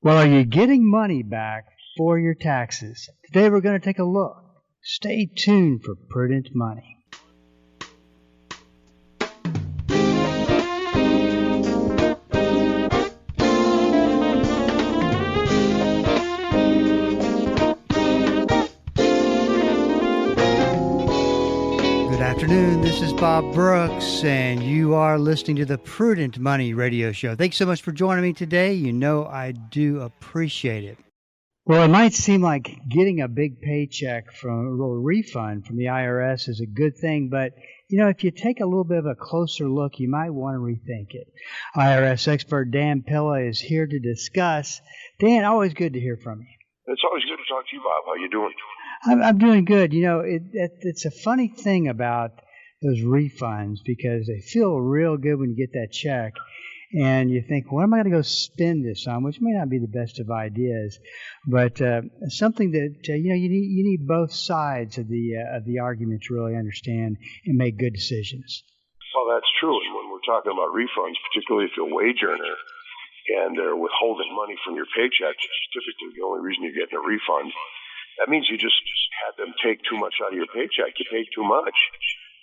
Well, are you getting money back for your taxes? Today we're going to take a look. Stay tuned for Prudent Money. Good afternoon. This is Bob Brooks, and you are listening to the Prudent Money Radio Show. Thanks so much for joining me today. You know I do appreciate it. Well, it might seem like getting a big paycheck from a little refund from the IRS is a good thing, but if you take a little bit of a closer look, you might want to rethink it. IRS expert Dan Pilla is here to discuss. Dan, always good to hear from you. It's always good to talk to you, Bob. How you doing? I'm doing good. It's a funny thing about those refunds because they feel real good when you get that check. And you think, what am I going to go spend this on? Which may not be the best of ideas, but something that you need both sides of the argument to really understand and make good decisions. Well, that's true. And when we're talking about refunds, particularly if you're a wage earner and they're withholding money from your paycheck, which is typically the only reason you're getting a refund, that means you just had them take too much out of your paycheck. You paid too much.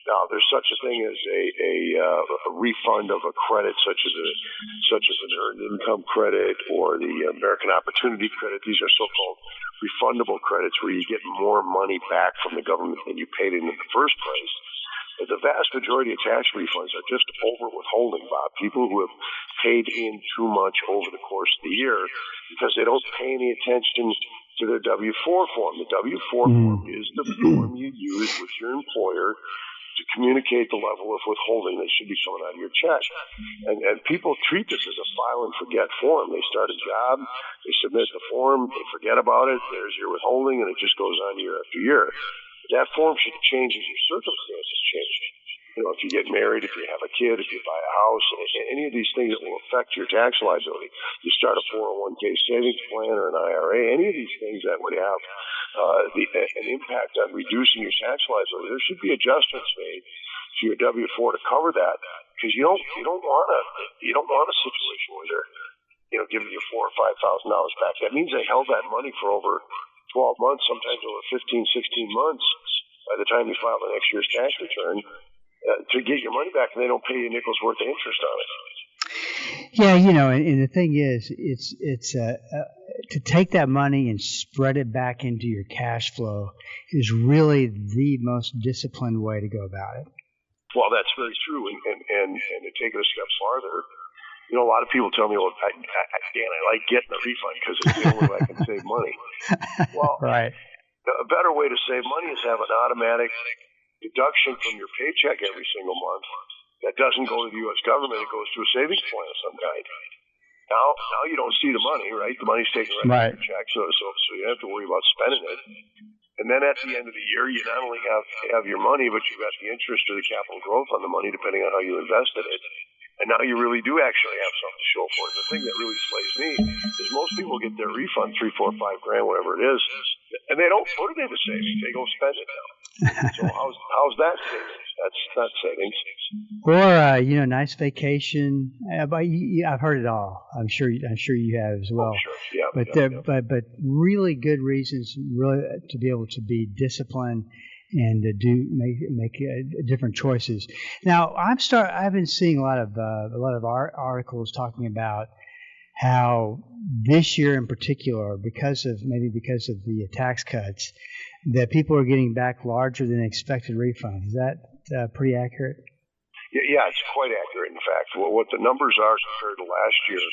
Now, there's such a thing as a refund of a credit, such as an earned income credit or the American Opportunity Credit. These are so-called refundable credits where you get more money back from the government than you paid in the first place. But the vast majority of tax refunds are just over withholding, Bob. People who have paid in too much over the course of the year because they don't pay any attention to their W-4 form. The W-4 form is the form you use with your employer to communicate the level of withholding that should be coming out of your check. And people treat this as a file and forget form. They start a job, they submit the form, they forget about it, there's your withholding, and it just goes on year after year. That form should change as your circumstances change. If you get married, if you have a kid, if you buy a house, any of these things that will affect your tax liability. You start a 401k savings plan or an IRA, any of these things that would have an impact on reducing your tax liability. There should be adjustments made to your W-4 to cover that, because you don't want a situation where they're giving you $4,000 or $5,000 back. That means they held that money for over 12 months, sometimes over 15, 16 months by the time you file the next year's tax return to get your money back, and they don't pay you a nickel's worth of interest on it. Yeah, and the thing is, it's to take that money and spread it back into your cash flow is really the most disciplined way to go about it. Well, that's very true, and to take it a step farther, a lot of people tell me, well, Dan, I like getting a refund because it's the only way I can save money. Well, right. A better way to save money is have an automatic deduction from your paycheck every single month that doesn't go to the U.S. government. It goes to a savings plan of some kind. Now you don't see the money, right? The money's taken right out of your check, so you don't have to worry about spending it. And then at the end of the year, you not only have your money, but you've got the interest or the capital growth on the money, depending on how you invested it. And now you really do actually have something to show for it. The thing that really slays me is most people get their refund, $3, $4, $5 grand, whatever it is, and they don't put it into savings. They go spend it now. So how's that savings? That's not savings. Or nice vacation. I've heard it all. I'm sure you have as well. Oh, sure. Yeah. But really good reasons really to be able to be disciplined and to make different choices. Now I've been seeing a lot of articles talking about how this year in particular, because of the tax cuts, that people are getting back larger than expected refunds. Is that pretty accurate? Yeah, it's quite accurate. In fact, what the numbers are compared to last year.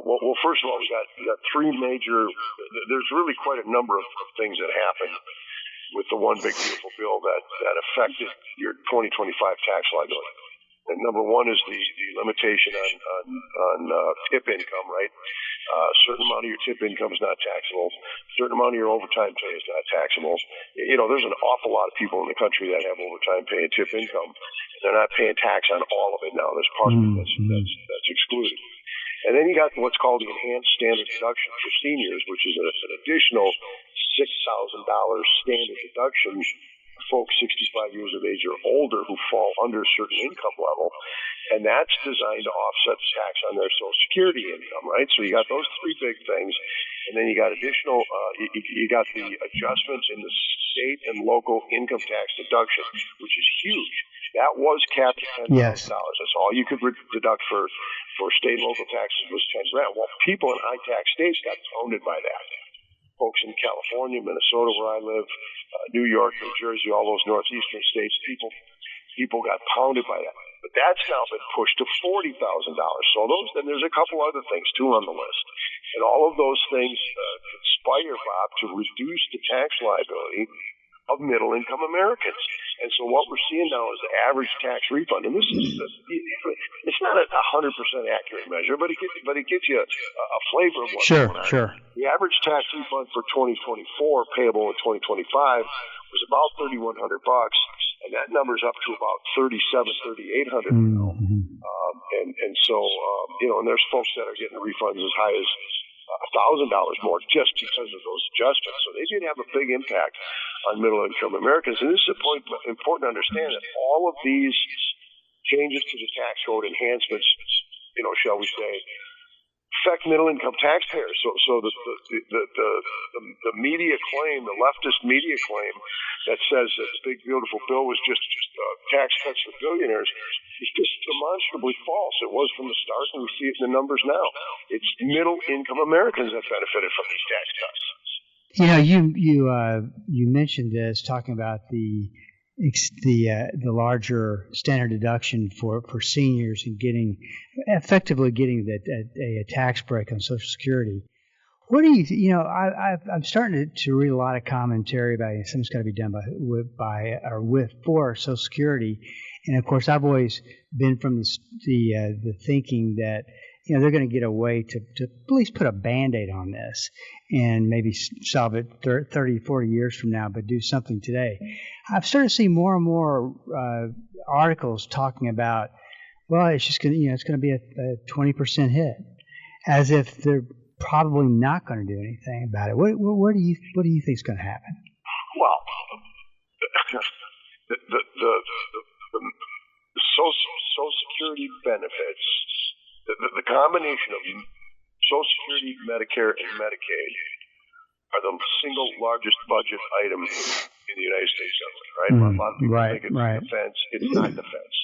Well, first of all, we got three major. There's really quite a number of things that happened with the one big beautiful bill that affected your 2025 tax liability. And number one is the limitation on tip income, right? A certain amount of your tip income is not taxable. A certain amount of your overtime pay is not taxable. There's an awful lot of people in the country that have overtime pay and tip income. They're not paying tax on all of it now. There's part of it that's excluded. And then you got what's called the enhanced standard deduction for seniors, which is an additional $6,000 standard deduction folks 65 years of age or older who fall under a certain income level, and that's designed to offset the tax on their Social Security income, right? So you got those three big things, and then you got additional, you got the adjustments in the state and local income tax deduction, which is huge. That was capped at $10,000. Yes. That's all you could deduct for state and local taxes was $10,000. Well, people in high tax states got pounded by that. Folks in California, Minnesota, where I live, New York, New Jersey, all those northeastern states, people got pounded by that. But that's now been pushed to $40,000. So then there's a couple other things too on the list, and all of those things conspire, Bob, to reduce the tax liability of middle-income Americans. And so what we're seeing now is the average tax refund, and this is it's not a 100% accurate measure, but it gives you a flavor of what's going on. Sure. The average tax refund for 2024 payable in 2025 was about $3,100, and that number's up to about $3,800 now. And so and there's folks that are getting refunds as high as $1,000 more just because of those adjustments. So they did have a big impact on middle-income Americans. And this is important to understand that all of these changes to the tax code enhancements, shall we say, affect middle-income taxpayers. So the media claim, the leftist media claim that says that the big beautiful bill was just tax cuts for billionaires is just demonstrably false. It was from the start, and we see it in the numbers now. It's middle-income Americans that benefited from these tax cuts. You mentioned this, talking about the larger standard deduction for seniors and effectively getting a tax break on Social Security. What do you I'm starting to read a lot of commentary about something's got to be done for Social Security, and of course I've always been from the thinking that they're going to get a way to at least put a Band-Aid on this and maybe solve it 30, 40 years from now, but do something today. I've started to see more and more articles talking about, well, it's just going to, it's going to be a 20% hit, as if they're probably not going to do anything about it. What do you think is going to happen? Well, the Social Security benefits, the combination of Social Security, Medicare, and Medicaid are the single largest budget item in the United States government, right? A lot of people think it's defense. It's not defense.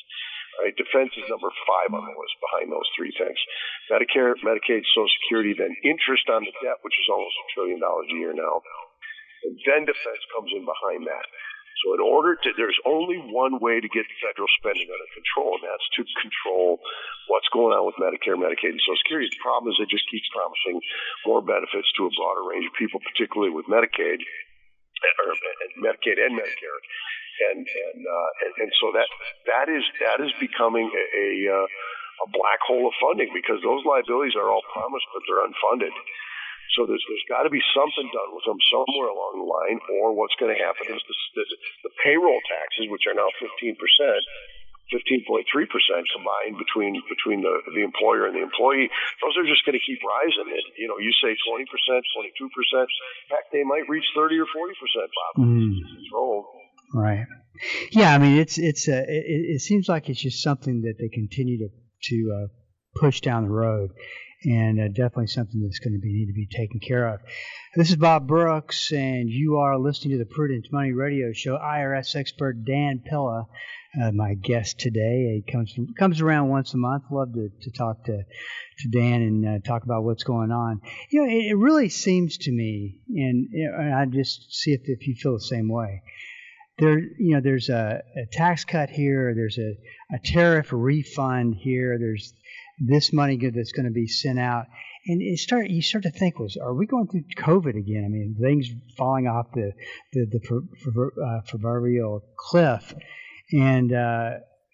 Right? Defense is number 5 on the list behind those three things. Medicare, Medicaid, Social Security, then interest on the debt, which is almost $1 trillion a year now. And then defense comes in behind that. So there's only one way to get federal spending under control, and that's to control what's going on with Medicare, Medicaid, and Social Security. The problem is they just keep promising more benefits to a broader range of people, particularly with Medicaid, or Medicaid and Medicare. And so that is becoming a black hole of funding, because those liabilities are all promised, but they're unfunded. So there's got to be something done with them somewhere along the line, or what's going to happen is the payroll taxes, which are now 15%, 15.3% combined between the employer and the employee, those are just going to keep rising. And, you say 20%, 22%, heck, they might reach 30 or 40%, Bob. Controlled. Right. Yeah, I mean, it seems like it's just something that they continue to push down the road, and definitely something that's going to need to be taken care of. This is Bob Brooks, and you are listening to the Prudent Money Radio Show. IRS expert Dan Pilla, my guest today. He comes around once a month. Love to talk to Dan and talk about what's going on. It really seems to me, and I just see if you feel the same way. There's a tax cut here. There's a tariff refund here. There's this money that's going to be sent out, and you start to think, are we going through COVID again? I mean, things falling off the proverbial cliff, and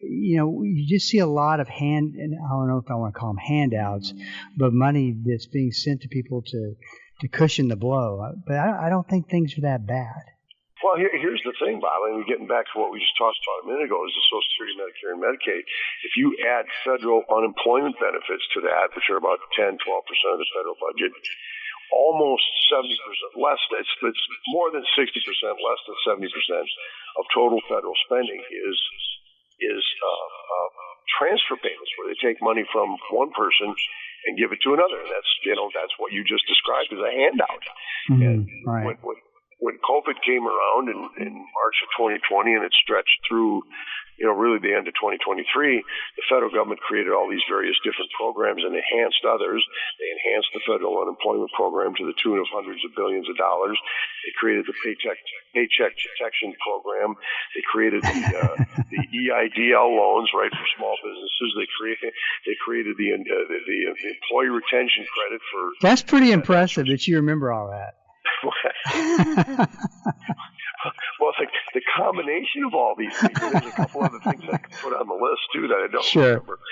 you just see a lot of and I don't know if I want to call them handouts, but money that's being sent to people to cushion the blow. But I don't think things are that bad. Well, here's the thing, Bob. I mean, getting back to what we just talked about a minute ago is the Social Security, Medicare, and Medicaid. If you add federal unemployment benefits to that, which are about 10, 12% of the federal budget, almost 70% less. It's more than 60%, less than 70% of total federal spending is transfer payments, where they take money from one person and give it to another. And that's what you just described as a handout. And right. when COVID came around in March of 2020 and it stretched through, really the end of 2023, the federal government created all these various different programs and enhanced others. They enhanced the federal unemployment program to the tune of hundreds of billions of dollars. They created the paycheck protection program. They created the EIDL loans, right, for small businesses. They created the employee retention credit for. That's pretty impressive that you remember all that. Well, the combination of all these things, and there's a couple other things I could put on the list too that I don't remember.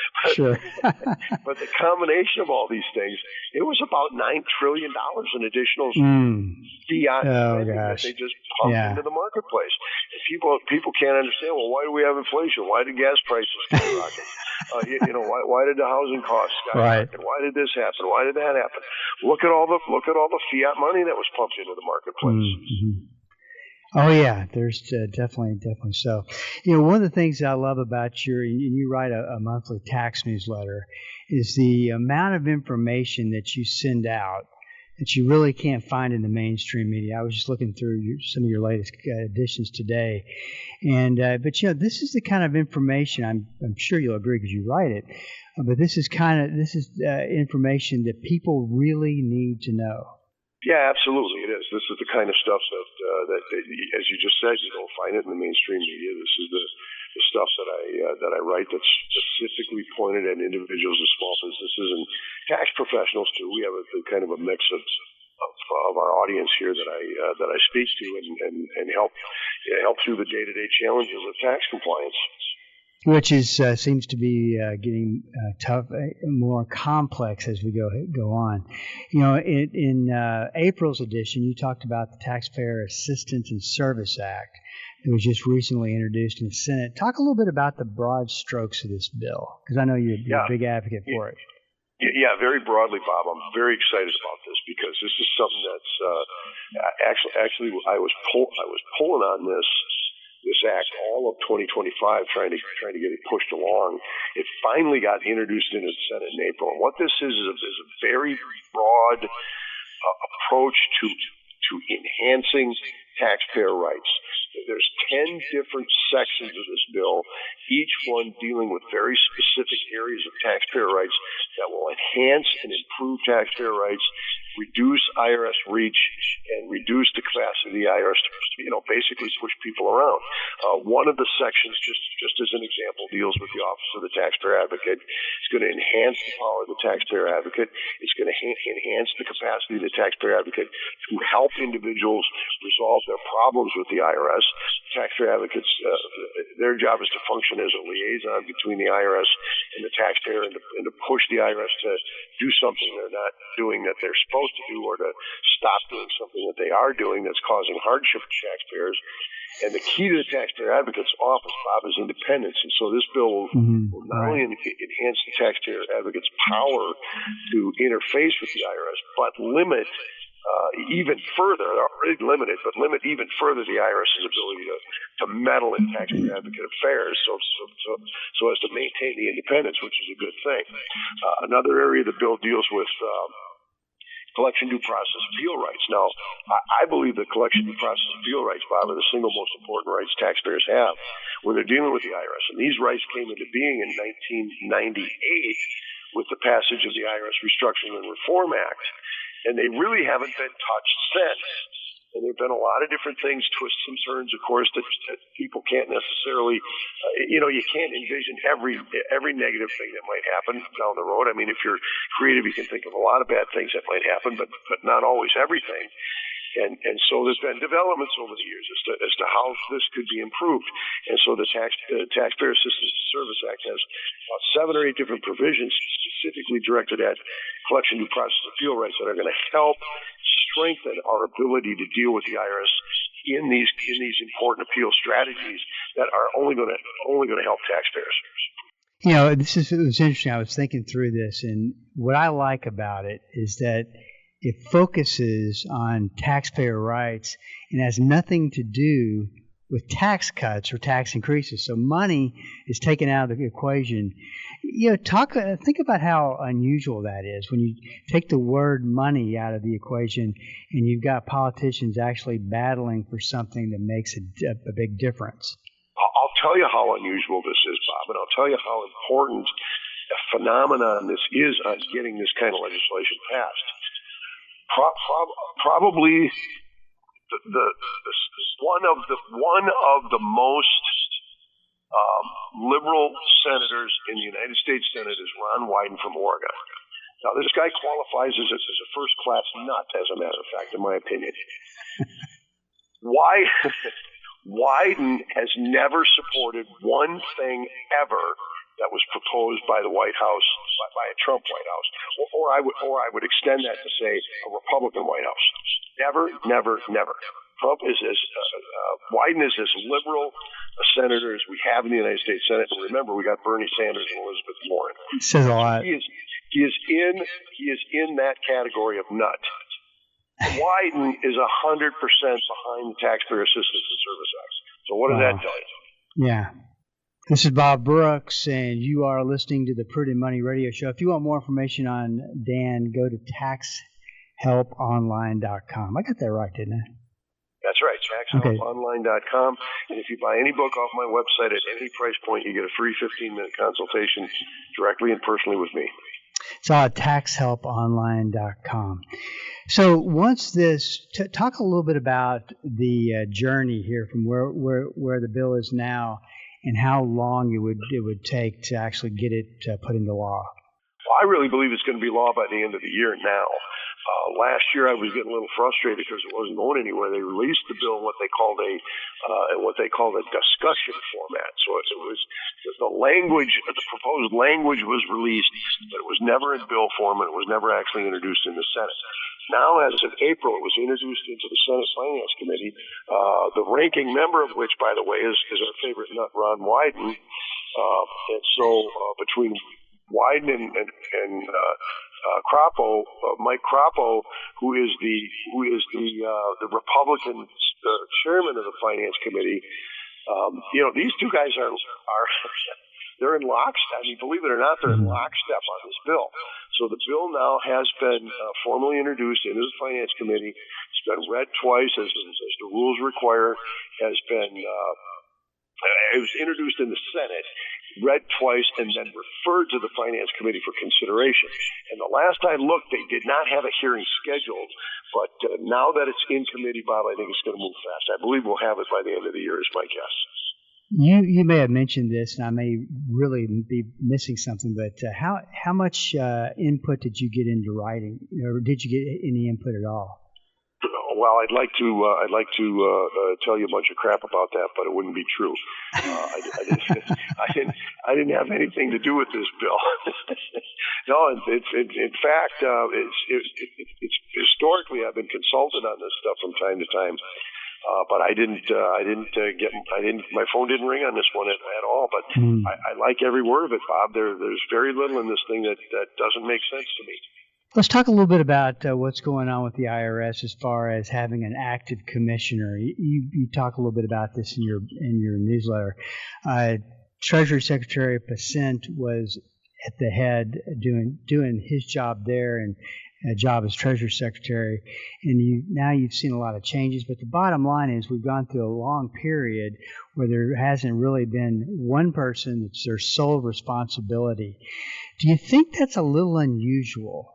But the combination of all these things, it was about $9 trillion in additional fiat spending that they just pumped into the marketplace. And people can't understand. Well, why do we have inflation? Why did gas prices skyrocket? Why did the housing costs skyrocket? Why did this happen? Why did that happen? Look at all the fiat money that was pumped into the marketplace. Oh yeah, there's definitely so. One of the things that I love about you write a monthly tax newsletter, is the amount of information that you send out that you really can't find in the mainstream media. I was just looking through some of your latest editions today, and but this is the kind of information, I'm sure you'll agree because you write it, but this is information that people really need to know. Yeah, absolutely, it is. This is the kind of stuff that as you just said, you don't find it in the mainstream media. This is the stuff that I write that's specifically pointed at individuals and small businesses and tax professionals too. We have a kind of a mix of our audience here that I speak to and help through the day-to-day challenges of tax compliance. Which seems to be getting tough, more complex as we go on. In April's edition, you talked about the Taxpayer Assistance and Service Act that was just recently introduced in the Senate. Talk a little bit about the broad strokes of this bill, because I know you're a big advocate for it. Yeah, very broadly, Bob. I'm very excited about this because this is something that's actually I was pulling on this act all of 2025, trying to get it pushed along. It finally got introduced into the Senate in April. And what this is a very broad approach to enhancing taxpayer rights. There's 10 different sections of this bill, each one dealing with very specific areas of taxpayer rights that will enhance and improve taxpayer rights, reduce IRS reach, and reduce the capacity of the IRS to, basically push people around. One of the sections, just as an example, deals with the Office of the Taxpayer Advocate. It's going to enhance the power of the taxpayer advocate. It's going to enhance the capacity of the taxpayer advocate to help individuals resolve their problems with the IRS. Taxpayer advocates, their job is to function as a liaison between the IRS and the taxpayer, and to push the IRS to do something they're not doing that they're supposed to do, or to stop doing something that they are doing that's causing hardship to taxpayers. And the key to the taxpayer advocate's office, Bob, is independence. And so this bill will not only enhance the taxpayer advocate's power to interface with the IRS, but limit even further, they're already limited, but limit even further the IRS's ability to meddle in taxpayer advocate affairs so as to maintain the independence, which is a good thing. Another area the bill deals with collection due process appeal rights. Now, I believe that collection due process appeal rights, Bob, are the single most important rights taxpayers have when they're dealing with the IRS. And these rights came into being in 1998 with the passage of the IRS Restructuring and Reform Act. And they really haven't been touched since. And there have been a lot of different things, twists and turns, of course, that people can't necessarily, you can't envision every negative thing that might happen down the road. I mean, if you're creative, you can think of a lot of bad things that might happen, but not always everything. And so there's been developments over the years as to how this could be improved. And so the Taxpayer Assistance and Service Act has about 7 or 8 different provisions specifically directed at collection due process appeal rights that are going to help strengthen our ability to deal with the IRS in these important appeal strategies that are only going to help taxpayers. It was interesting. I was thinking through this, and what I like about it is that it focuses on taxpayer rights and has nothing to do with tax cuts or tax increases. So money is taken out of the equation. Think about how unusual that is when you take the word money out of the equation and you've got politicians actually battling for something that makes a big difference. I'll tell you how unusual this is, Bob, and I'll tell you how important a phenomenon this is on getting this kind of legislation passed. Probably one of the most liberal senators in the United States Senate is Ron Wyden from Oregon. Now, this guy qualifies as a first-class nut, as a matter of fact, in my opinion. Wyden has never supported one thing ever that was proposed by the White House, by a Trump White House, or I would extend that to say a Republican White House. Never, never, never. Wyden is as liberal a senator as we have in the United States Senate. And remember, we got Bernie Sanders and Elizabeth Warren. Says a lot. He is in that category of nut. Wyden is 100% behind the Taxpayer Assistance and Service Act. So what does that tell you? Yeah. This is Bob Brooks, and you are listening to the Prudent Money Radio Show. If you want more information on Dan, go to taxhelponline.com. I got that right, didn't I? That's right, taxhelponline.com. And if you buy any book off my website at any price point, you get a free 15-minute consultation directly and personally with me. It's all at taxhelponline.com. So once this, talk a little bit about the journey here from where the bill is now and how long it would take to actually get it put into law. Well, I really believe it's going to be law by the end of the year now. Last year, I was getting a little frustrated because it wasn't going anywhere. They released the bill in what they called a discussion format. So it was the language, the proposed language was released, but it was never in bill form, and it was never actually introduced in the Senate. Now, as of April, it was introduced into the Senate Finance Committee. The ranking member of which, by the way, is our favorite nut, Ron Wyden. And so between Wyden and Mike Crapo, who is the Republican chairman of the Finance Committee. These two guys are they're in lockstep. I mean, believe it or not, they're in lockstep on this bill. So the bill now has been formally introduced into the Finance Committee. It's been read twice, as the rules require. It was introduced in the Senate, read twice, and then referred to the Finance Committee for consideration. And the last I looked, they did not have a hearing scheduled. But now that it's in committee, Bob, I think it's going to move fast. I believe we'll have it by the end of the year, is my guess. You may have mentioned this, and I may really be missing something, but how much input did you get into writing, or did you get any input at all? Well, I'd like to tell you a bunch of crap about that, but it wouldn't be true. I didn't have anything to do with this bill. No, in fact, it's historically I've been consulted on this stuff from time to time. But my phone didn't ring on this one at all. But I like every word of it, Bob. There's very little in this thing that doesn't make sense to me. Let's talk a little bit about what's going on with the IRS as far as having an active commissioner. You talk a little bit about this in your newsletter. Treasury Secretary Pacent was at the head doing his job there and a job as Treasury Secretary, and you've seen a lot of changes. But the bottom line is we've gone through a long period where there hasn't really been one person that's their sole responsibility. Do you think that's a little unusual?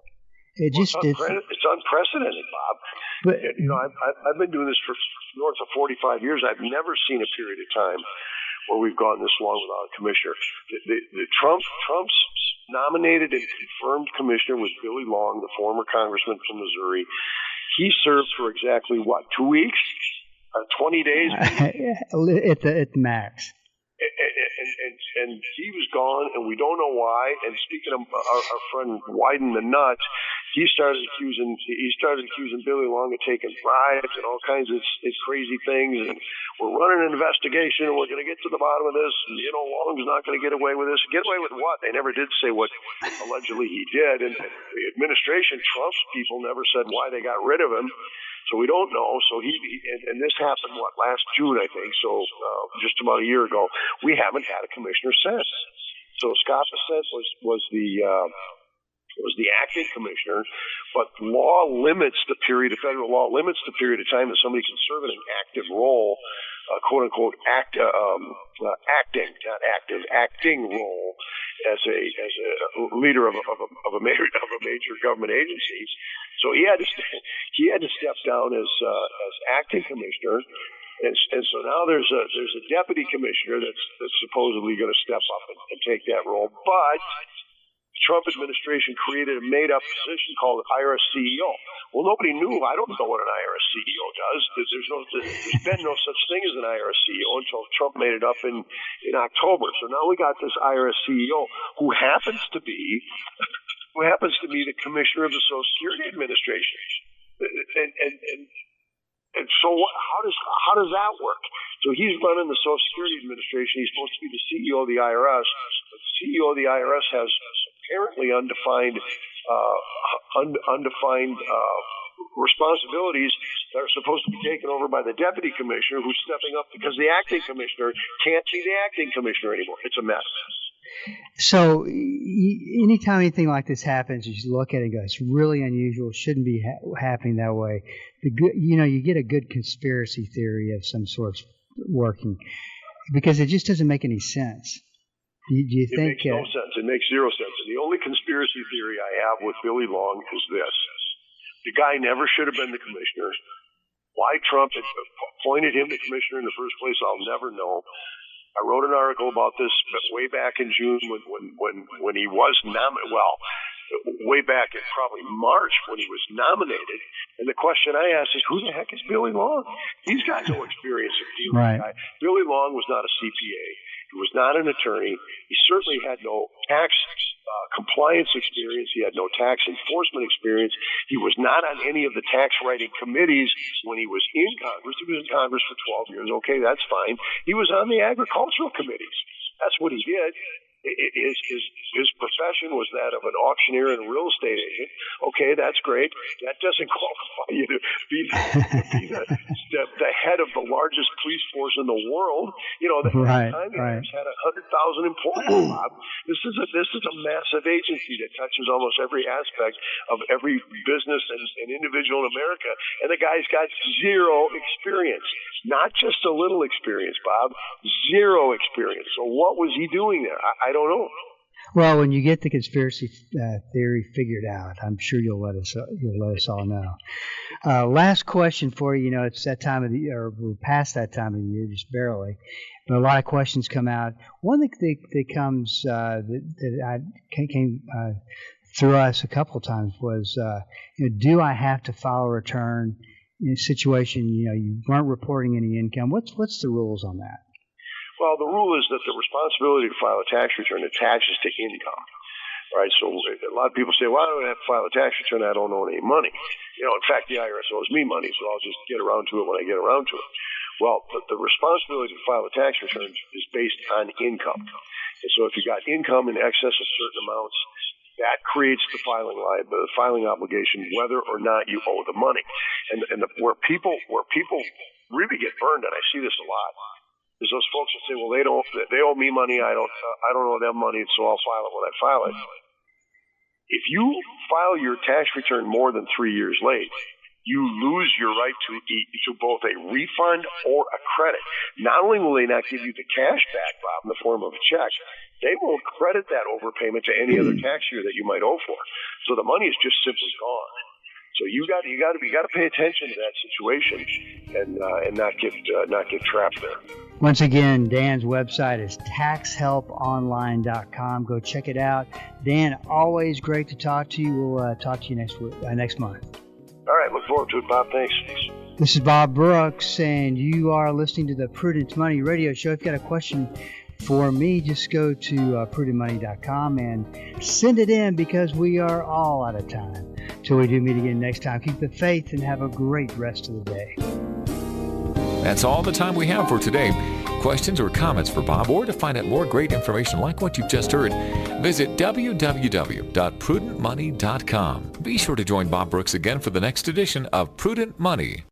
It's unprecedented, Bob. But I've been doing this for north of 45 years. I've never seen a period of time where we've gone this long without a commissioner. Trump's nominated and confirmed commissioner was Billy Long, the former congressman from Missouri. He served for exactly 2 weeks, 20 days at the max. And he was gone, and we don't know why. And speaking of our friend Wyden the Nut, he started accusing Billy Long of taking bribes and all kinds of crazy things, and we're running an investigation and we're going to get to the bottom of this, and Long's not going to get away with this. Get away with what? They never did say what allegedly he did, and the administration, Trump's people, never said why they got rid of him. So we don't know. So and this happened last June, I think. So just about a year ago. We haven't had a commissioner since. So Scott Bassett was the acting commissioner, but federal law limits the period of time that somebody can serve in an active role, quote unquote, acting role as a leader of a major government agency. So he had to step down as acting commissioner. And so now there's a deputy commissioner that's supposedly going to step up and take that role, but the Trump administration created a made-up position called IRS CEO. Well, nobody knew. I don't know what an IRS CEO does. There's been no such thing as an IRS CEO until Trump made it up in October. So now we got this IRS CEO who happens to be the commissioner of the Social Security Administration. And so how does that work? So he's running the Social Security Administration. He's supposed to be the CEO of the IRS. But the CEO of the IRS has apparently undefined responsibilities that are supposed to be taken over by the deputy commissioner, who's stepping up because the acting commissioner can't be the acting commissioner anymore. It's a mess. So anytime anything like this happens, you look at it and go, it's really unusual. It shouldn't be happening that way. You get a good conspiracy theory of some sort working, because it just doesn't make any sense. Do you think? It makes no sense. It makes zero sense. And the only conspiracy theory I have with Billy Long is this. The guy never should have been the commissioner. Why Trump had appointed him the commissioner in the first place, I'll never know. I wrote an article about this way back in June when he was nominated. Well, way back in probably March when he was nominated. And the question I asked is, who the heck is Billy Long? He's got no experience of dealing with the guy. Billy Long was not a CPA. He was not an attorney. He certainly had no tax compliance experience. He had no tax enforcement experience. He was not on any of the tax writing committees when he was in Congress. He was in Congress for 12 years. Okay, that's fine. He was on the agricultural committees. That's what he did. His profession was that of an auctioneer and a real estate agent. Okay, that's great. That doesn't qualify you to be the head of the largest police force in the world. The IRS had 100,000 employees. Bob. This is a massive agency that touches almost every aspect of every business and individual in America. And the guy's got zero experience. Not just a little experience, Bob. Zero experience. So what was he doing there? I don't know. Well, when you get the conspiracy theory figured out, I'm sure you'll let us all know. Last question for you. It's that time of the year, or we're past that time of the year, just barely. But a lot of questions come out. One thing that comes that came through us a couple of times was, do I have to file a return in a situation you weren't reporting any income? What's the rules on that? Well, the rule is that the responsibility to file a tax return attaches to income, right? So a lot of people say, well, I don't have to file a tax return. I don't owe any money. In fact, the IRS owes me money, so I'll just get around to it when I get around to it. Well, the responsibility to file a tax return is based on income. And so if you got income in excess of certain amounts, that creates the filing obligation, whether or not you owe the money. And where people really get burned, and I see this a lot, is those folks that say, well, they owe me money, I don't owe them money, so I'll file it when I file it. If you file your tax return more than 3 years late, you lose your right to both a refund or a credit. Not only will they not give you the cash back, Bob, in the form of a check, they will credit that overpayment to any other tax year that you might owe for. So the money is just simply gone. So you got to pay attention to that situation and not get trapped there. Once again, Dan's website is taxhelponline.com. Go check it out. Dan, always great to talk to you. We'll talk to you next month. All right, look forward to it, Bob. Thanks. This is Bob Brooks, and you are listening to the Prudent Money Radio Show. If you've got a question for me, just go to prudentmoney.com and send it in, because we are all out of time. Till we do meet again next time, keep the faith and have a great rest of the day. That's all the time we have for today. Questions or comments for Bob, or to find out more great information like what you've just heard, visit www.prudentmoney.com. Be sure to join Bob Brooks again for the next edition of Prudent Money.